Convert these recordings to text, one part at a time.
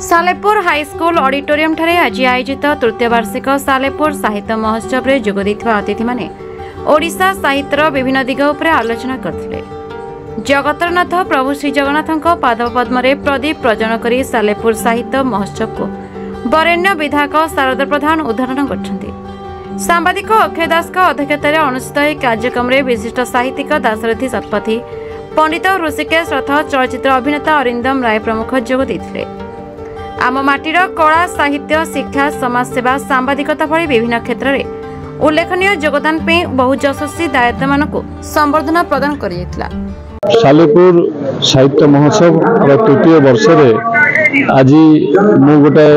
Salepur high school auditorium ठारे आज आयोजित तृतीय वार्षिक सालेपुर साहित्य महोत्सव रे जोग देथिबा अतिथि माने ओडिशा साहित्यर विभिन्न दिग उपरे आलोचना करथिले। जगतरनाथ प्रभु श्री जगन्नाथक पादपद्म रे प्रदीप प्रज्वलन करी सालेपुर साहित्य महोत्सव को बरेण्य विधायक शारदा प्रधान उद्घाटन करछन्ति। सांबादिक अक्षय दास अध्यक्षतार अनुष्ठित यह कार्यक्रम में विशिष्ट साहित्यिक दाशरथी शतपथी, पंडित ऋषिकेश रथ, चलचित्र अभिनेता अरिंदम राय प्रमुख जोग देथिले। आम माटीर कला, साहित्य, शिक्षा, समाजसेवा, सांबादिकता भली विभिन्न क्षेत्र में उल्लेखनीय योगदान पे बहु यशस्वी दायित्व मानक संबर्धना प्रदान करियैथिला। सालेपुर साहित्य महोत्सव तृतीय वर्ष आज मु गोटे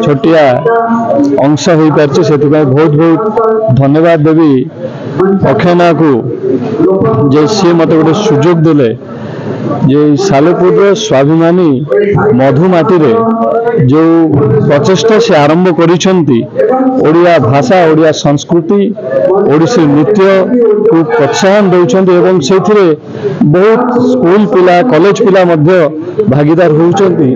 छोटिया अंश हो पार्टी से बहुत बहुत धन्यवाद देवी अक्षय को जे सी मत गोटे सुजोग देले जे सालेपुर स्वाभिमानी मधुमाटी रे जो प्रचेष्टा से आरंभ करिसेंती ओडिया भाषा, ओडिया संस्कृति, ओडिसी नृत्य को प्रोत्साहन देउछंती एवं सेथिरे बहुत स्कूल पिला, कॉलेज पिला मध्य भागीदार होउछंती।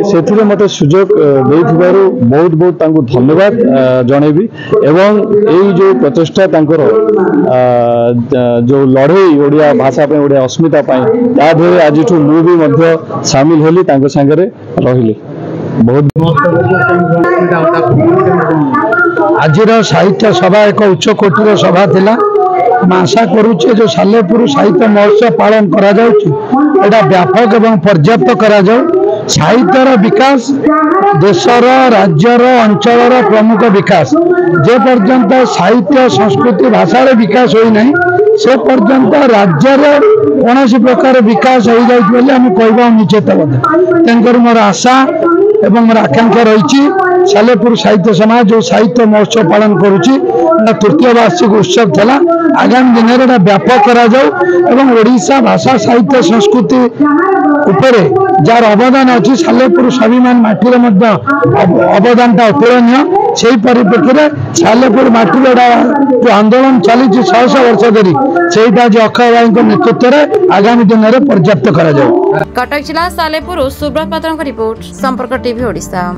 सेथिरे मते सुजोग देइथिबारु बहुत बहुत तांको धन्यवाद जणेबी एवं एई जो प्रचेष्टा तांकर जो लड़ाई ओडिया भाषा पे, ओडिया अस्मिता पाई आज मु भी सामिल होली तांको संगरे रहिली। बहुत आज साहित्य सभा एक उच्च कोटीर सभा थिला। आशा करुचे जो सालेपुर साहित्य महोत्सव पालन करा जाउची एटा व्यापक एवं पर्याप्त करा जाउ। साहित्यर विकास देशर, राज्यर, अंचलर प्रमुख विकास जे पर्यंत साहित्य, संस्कृति, भाषा विकास होई नहीं से पर्यंत राज्यर कौन प्रकार विकास हो जाए आम कहवा निश्चित तेणुकर मोर आशा एवं मोर आकांक्षा रही सालेपुर साहित्य समाज जो साहित्य महोत्सव पालन करुच्ची तृतीय वार्षिक उत्सव था। आगामी दिन में व्यापक करा जाऊ एवं ओडिशा भाषा, साहित्य, संस्कृति उपरे जार अवदान अच्छी सालेपुर स्वाभिमान माटी अवदान अतुलनीय। से परिप्रेक्षी में सालेपुर माटी जो आंदोलन चली 600 वर्ष धरी से अक्षय भाई नेतृत्व में आगामी दिन में पर्याप्त करा जाऊ। कटक जिला सालेपुर सुब्रत पात्र रिपोर्ट, संपर्क टीवी ओडिशा।